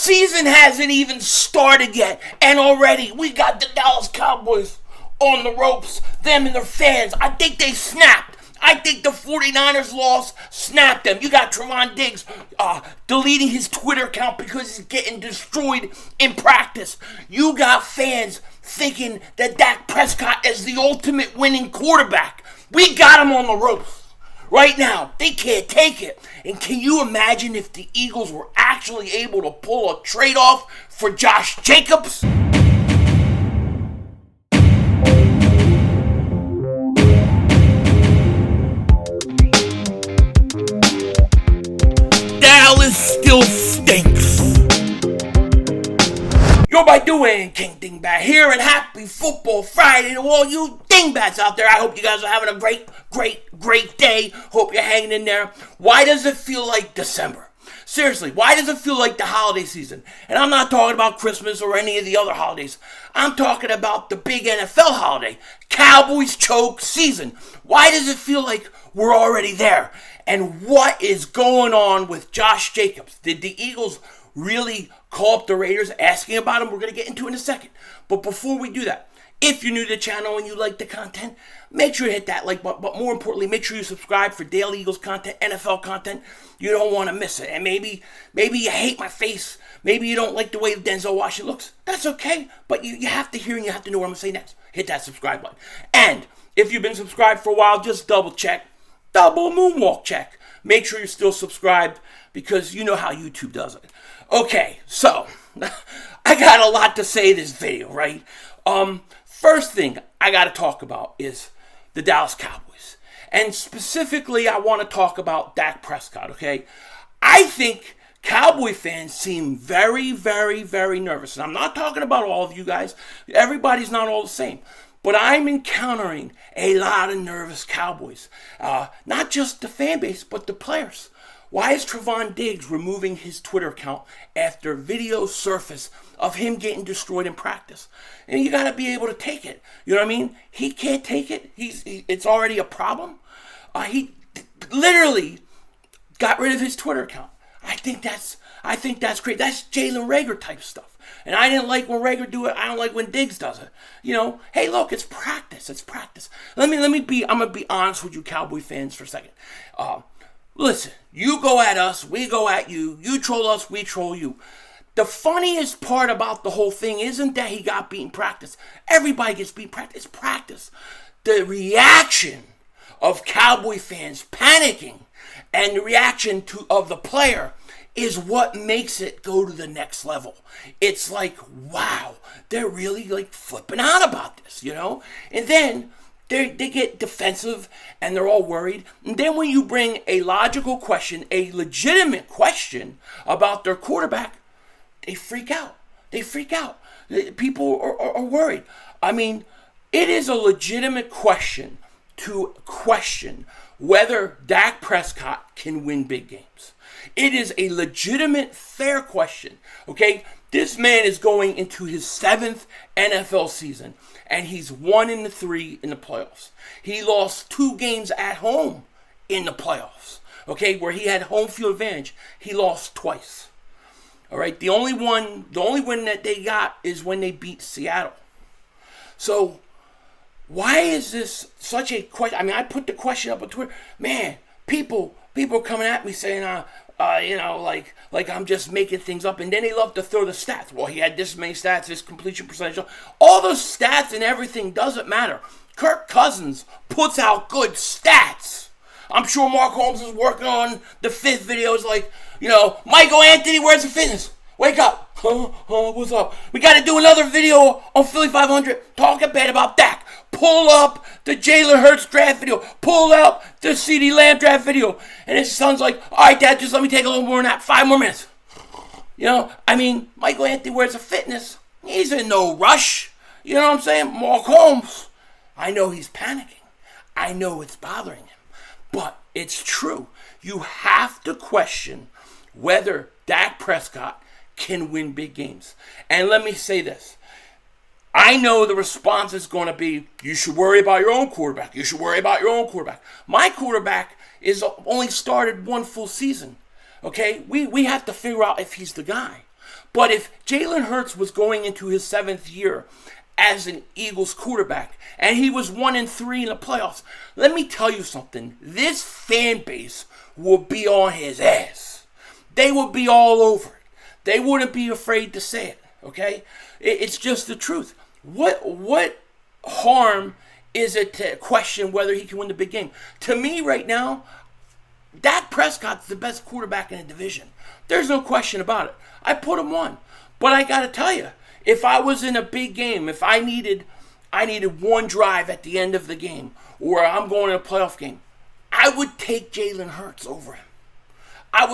season hasn't even started yet, and already we got the Dallas Cowboys on the ropes, them and their fans. I think they snapped. I think the 49ers loss snapped them. You got Trevon Diggs deleting his Twitter account because he's getting destroyed in practice. You got fans thinking that Dak Prescott is the ultimate winning quarterback. We got him on the ropes. Right now, they can't take it. And can you imagine if the Eagles were actually able to pull a trade-off for Josh Jacobs? Dallas still stinks. Yo, by doing King Dingbat here, and happy Football Friday to all you Dingbats out there. I hope you guys are having a great day. Hope you're hanging in there. Why does it feel like December? Seriously, why does it feel like the holiday season? And I'm not talking about Christmas or any of the other holidays. I'm talking about the big NFL holiday, Cowboys choke season. Why does it feel like we're already there? And what is going on with Josh Jacobs? Did the Eagles really call up the Raiders asking about him? We're going to get into it in a second. But before we do that, if you're new to the channel and you like the content, make sure to hit that like button. But more importantly, make sure you subscribe for daily Eagles content, NFL content. You don't want to miss it. And maybe you hate my face. Maybe you don't like the way Denzel Washington looks. That's okay. But you have to hear and you have to know what I'm going to say next. Hit that subscribe button. And if you've been subscribed for a while, just double check. Double moonwalk check. Make sure you're still subscribed because you know how YouTube does it. Okay, so I got a lot to say in this video, right? First thing I got to talk about is the Dallas Cowboys. And specifically, I want to talk about Dak Prescott, okay? I think Cowboy fans seem very, very, very nervous. And I'm not talking about all of you guys. Everybody's not all the same. But I'm encountering a lot of nervous Cowboys. Not just the fan base, but the players. Why is Trevon Diggs removing his Twitter account after videos surface of him getting destroyed in practice? And you got to be able to take it. You know what I mean? He can't take it. It's already a problem. He literally got rid of his Twitter account. I think that's great. That's Jalen Reagor type stuff. And I didn't like when Reagor do it. I don't like when Diggs does it. You know, hey, look, it's practice. It's practice. I'm going to be honest with you Cowboy fans for a second. Listen, you go at us, we go at you. You troll us, we troll you. The funniest part about the whole thing isn't that he got beaten practice. Everybody gets beaten practice. It's practice. The reaction of Cowboy fans panicking and the reaction of the player is what makes it go to the next level. It's like, wow, they're really like flipping out about this, you know? And then they get defensive and they're all worried. And then when you bring a logical question, a legitimate question about their quarterback, they freak out. They freak out. People are worried. I mean, it is a legitimate question to question whether Dak Prescott can win big games. It is a legitimate, fair question, okay? This man is going into his 7th NFL season, and he's 1-3 in the playoffs. He lost 2 games at home in the playoffs, okay, where he had home field advantage. He lost twice, all right? The only win that they got is when they beat Seattle. So why is this such a question? I mean, I put the question up on Twitter. Man, people are coming at me saying, like I'm just making things up. And then they love to throw the stats. Well, he had this many stats, this completion percentage. All those stats and everything doesn't matter. Kirk Cousins puts out good stats. I'm sure Mark Holmes is working on the 5th video. It's like, Michael Anthony, where's the fitness? Wake up. What's up? We got to do another video on Philly 500 talking bad about Dak. Pull up the Jalen Hurts draft video. Pull up the CeeDee Lamb draft video. And his son's like, all right, Dad, just let me take a little more than that. 5 more minutes. Michael Anthony, where's the fitness? He's in no rush. You know what I'm saying? Mark Holmes. I know he's panicking. I know it's bothering him. But it's true. You have to question whether Dak Prescott can win big games. And let me say this. I know the response is going to be, you should worry about your own quarterback. You should worry about your own quarterback. My quarterback is only started 1 full season. Okay? We have to figure out if he's the guy. But if Jalen Hurts was going into his 7th year as an Eagles quarterback and he was 1-3 in the playoffs, let me tell you something. This fan base would be on his ass. They would be all over it. They wouldn't be afraid to say it, okay? It's just the truth. What harm is it to question whether he can win the big game? To me right now, Dak Prescott's the best quarterback in the division. There's no question about it. I put him on. But I got to tell you, if I was in a big game, if I needed one drive at the end of the game, or I'm going to a playoff game, I would take Jalen Hurts over him. I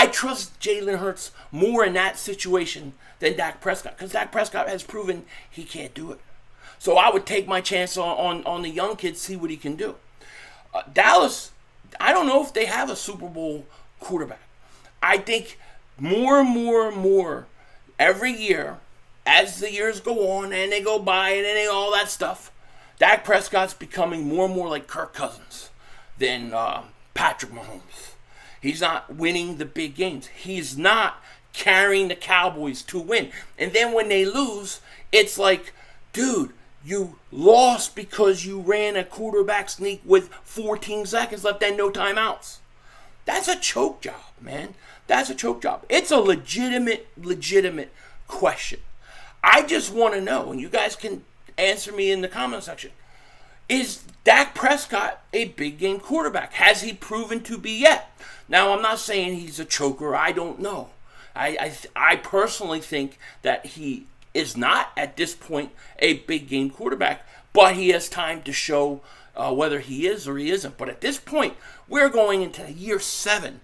trust Jalen Hurts more in that situation than Dak Prescott, because Dak Prescott has proven he can't do it. So I would take my chance on the young kid, see what he can do. Dallas, I don't know if they have a Super Bowl quarterback. I think more and more every year, as the years go on and they go by and all that stuff, Dak Prescott's becoming more and more like Kirk Cousins than Patrick Mahomes. He's not winning the big games. He's not carrying the Cowboys to win. And then when they lose, it's like, dude, you lost because you ran a quarterback sneak with 14 seconds left and no timeouts. That's a choke job, man. That's a choke job. It's a legitimate question. I just want to know, and you guys can answer me in the comment section, is Dak Prescott a big game quarterback? Has he proven to be yet? Now, I'm not saying he's a choker. I don't know. I personally think that he is not, at this point, a big game quarterback, but he has time to show whether he is or he isn't. But at this point, we're going into year 7,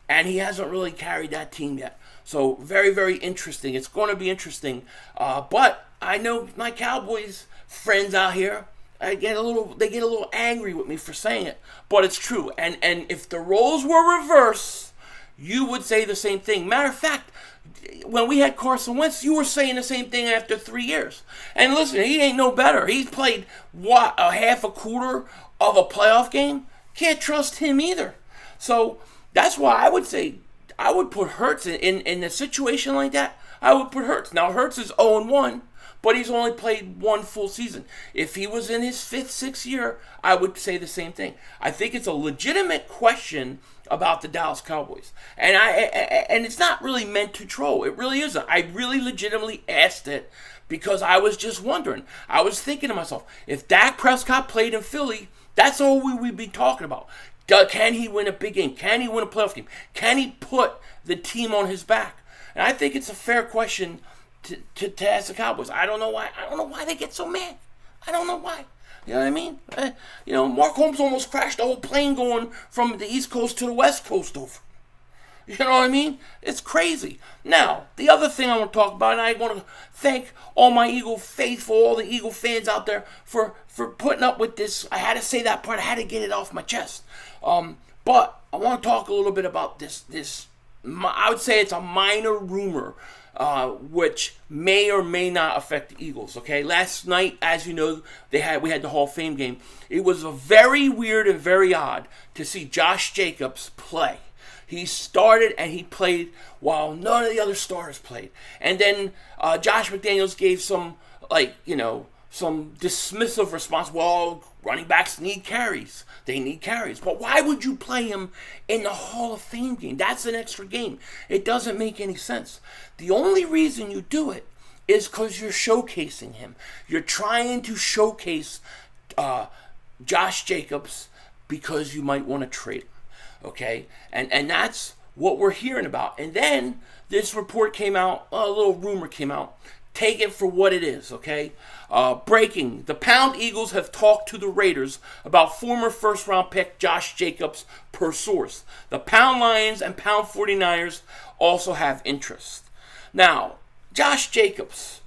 and he hasn't really carried that team yet. So very, very interesting. It's going to be interesting. But I know my Cowboys friends out here, they get a little angry with me for saying it, but it's true. And if the roles were reversed, you would say the same thing. Matter of fact, when we had Carson Wentz, you were saying the same thing after 3 years. And listen, he ain't no better. He's played a half a quarter of a playoff game. Can't trust him either. So that's why I would say I would put Hurts in a situation like that. I would put Hurts. Now Hurts is 0-1. But he's only played one full season. If he was in his 5th, 6th year, I would say the same thing. I think it's a legitimate question about the Dallas Cowboys. And it's not really meant to troll. It really isn't. I really legitimately asked it because I was just wondering. I was thinking to myself, if Dak Prescott played in Philly, that's all we would be talking about. Can he win a big game? Can he win a playoff game? Can he put the team on his back? And I think it's a fair question to ask the Cowboys. I don't know why they get so mad. I don't know why. You know what I mean? Mark Holmes almost crashed the whole plane going from the East Coast to the West Coast over. You know what I mean? It's crazy. Now, the other thing I want to talk about, and I want to thank all my Eagle faithful, all the Eagle fans out there for putting up with this. I had to say that part. I had to get it off my chest. But I want to talk a little bit about this. I would say it's a minor rumor, which may or may not affect the Eagles. Okay, last night, as you know, we had the Hall of Fame game. It was a very weird and very odd to see Josh Jacobs play. He started and he played while none of the other stars played. And then Josh McDaniels gave some dismissive response. Well, running backs need carries. They need carries. But why would you play him in the Hall of Fame game? That's an extra game. It doesn't make any sense. The only reason you do it is because you're showcasing him. You're trying to showcase Josh Jacobs because you might want to trade him. Okay? And that's what we're hearing about. And then this report came out, a little rumor came out. Take it for what it is, okay? Breaking. The Pound Eagles have talked to the Raiders about former first-round pick Josh Jacobs per source. The Pound Lions and Pound 49ers also have interest. Now, Josh Jacobs,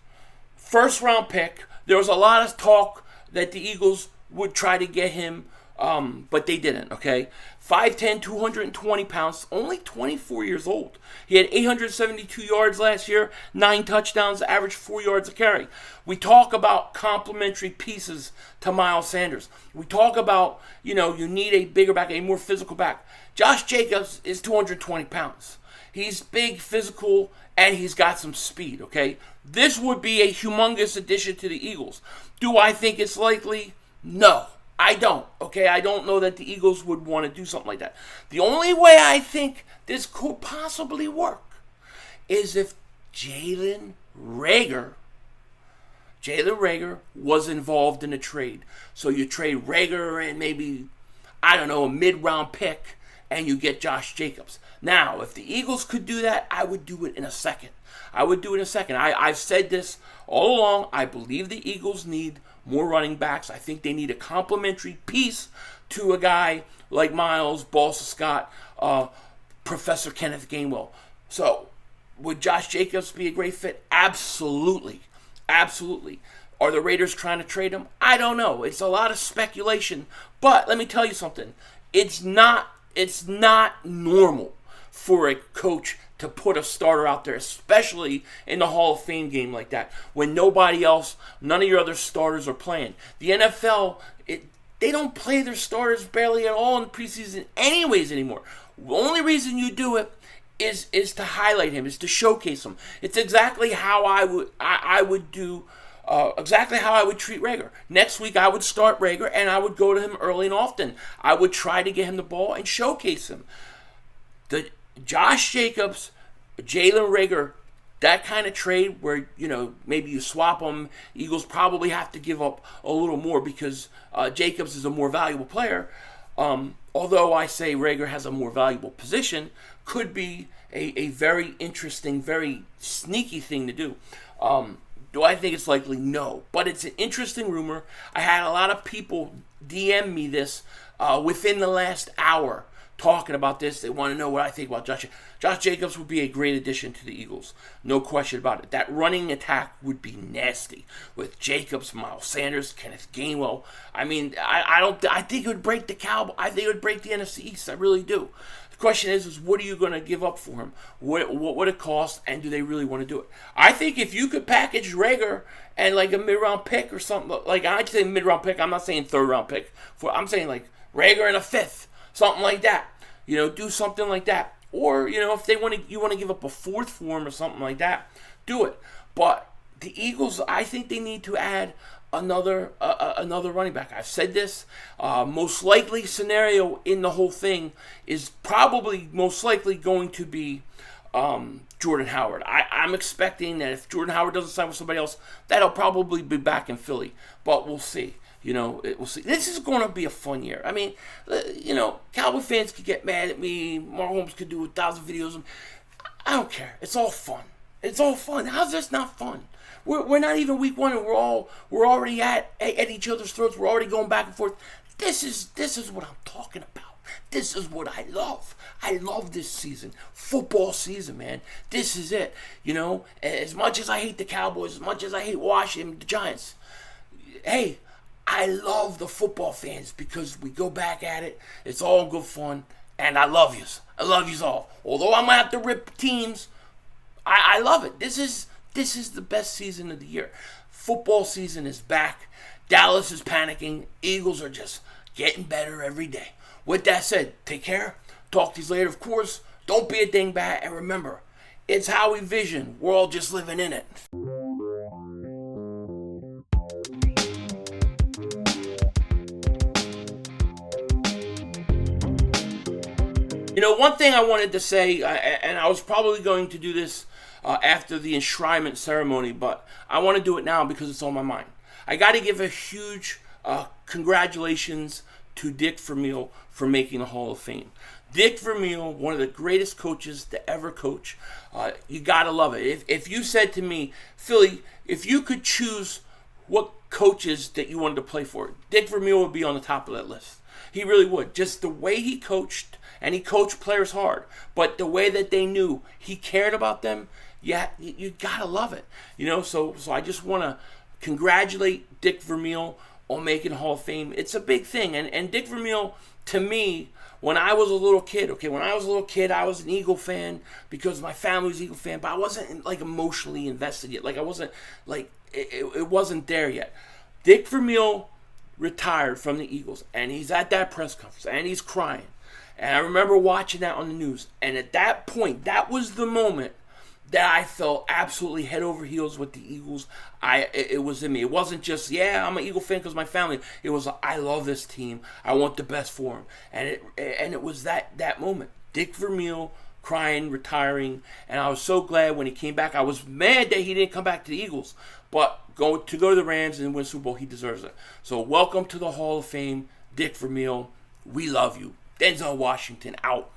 first-round pick. There was a lot of talk that the Eagles would try to get him, but they didn't, okay? 5'10", 220 pounds, only 24 years old. He had 872 yards last year, 9 touchdowns, average 4 yards a carry. We talk about complementary pieces to Miles Sanders. We talk about, you need a bigger back, a more physical back. Josh Jacobs is 220 pounds. He's big, physical, and he's got some speed, okay? This would be a humongous addition to the Eagles. Do I think it's likely? No, I don't, okay? I don't know that the Eagles would want to do something like that. The only way I think this could possibly work is if Jalen Reagor was involved in a trade. So you trade Reagor and maybe, I don't know, a mid-round pick, and you get Josh Jacobs. Now, if the Eagles could do that, I would do it in a second. I've said this all along. I believe the Eagles need more running backs. I think they need a complementary piece to a guy like Miles, Balsa Scott, Professor Kenneth Gainwell. So, would Josh Jacobs be a great fit? Absolutely. Absolutely. Are the Raiders trying to trade him? I don't know. It's a lot of speculation. But let me tell you something. It's not normal for a coach to put a starter out there, especially in the Hall of Fame game like that, when nobody else, none of your other starters are playing. The NFL, they don't play their starters barely at all in the preseason anyways anymore. The only reason you do it is to highlight him, is to showcase him. It's exactly how I would do. Exactly how I would treat Reagor. Next week, I would start Reagor, and I would go to him early and often. I would try to get him the ball and showcase him. The Josh Jacobs, Jalen Reagor, that kind of trade where, maybe you swap them. Eagles probably have to give up a little more because Jacobs is a more valuable player. Although I say Reagor has a more valuable position, could be a very interesting, very sneaky thing to do. Do I think it's likely? No. But it's an interesting rumor. I had a lot of people DM me this within the last hour talking about this. They want to know what I think about Josh. Josh Jacobs would be a great addition to the Eagles. No question about it. That running attack would be nasty with Jacobs, Miles Sanders, Kenneth Gainwell. I mean, I think it would break the Cowboys. I think it would break the NFC East. I really do. The question is what are you going to give up for him? What would it cost, and do they really want to do it? I think if you could package Reagor and like a mid-round pick or something, like I'd say mid-round pick, I'm not saying third-round pick. I'm saying like Reagor and a fifth, something like that. Do something like that. Or, if you want to give up a fourth for him or something like that, do it. But the Eagles, I think they need to add another running back. I've said this. Most likely scenario in the whole thing is probably most likely going to be Jordan Howard. I'm expecting that if Jordan Howard doesn't sign with somebody else, that'll probably be back in Philly. But we'll see. We'll see. This is going to be a fun year. I mean, Cowboy fans could get mad at me. Mahomes could do 1,000 videos. I don't care. It's all fun. How's this not fun? We're not even week one, and we're already at each other's throats. We're already going back and forth. This is what I'm talking about. This is what I love. I love this season. Football season, man. This is it. As much as I hate the Cowboys, as much as I hate Washington, the Giants, hey, I love the football fans because we go back at it. It's all good fun, and I love yous. I love yous all. Although I might have to rip teams, I love it. This is the best season of the year. Football season is back. Dallas is panicking. Eagles are just getting better every day. With that said, take care. Talk to you later. Of course, don't be a dingbat, and remember, it's how we vision. We're all just living in it. One thing I wanted to say, and I was probably going to do this after the enshrinement ceremony, but I want to do it now because it's on my mind. I got to give a huge congratulations to Dick Vermeil for making the Hall of Fame. Dick Vermeil, one of the greatest coaches to ever coach. You got to love it. If you said to me, Philly, if you could choose what coaches that you wanted to play for, Dick Vermeil would be on the top of that list. He really would. Just the way he coached, and he coached players hard, but the way that they knew he cared about them, yeah, you gotta love it. So I just want to congratulate Dick Vermeil on making Hall of Fame. It's a big thing, and Dick Vermeil, to me, when I was a little kid, I was an Eagle fan because my family was Eagle fan, but I wasn't like emotionally invested yet. Like I wasn't like it wasn't there yet. Dick Vermeil retired from the Eagles, and he's at that press conference, and he's crying. And I remember watching that on the news. And at that point, that was the moment that I felt absolutely head over heels with the Eagles. It was in me. It wasn't just, I'm an Eagle fan because my family. It was, I love this team. I want the best for them. And it was that moment. Dick Vermeil crying, retiring, and I was so glad when he came back. I was mad that he didn't come back to the Eagles, but go to the Rams and win Super Bowl, he deserves it. So welcome to the Hall of Fame, Dick Vermeil. We love you. Denzel Washington out.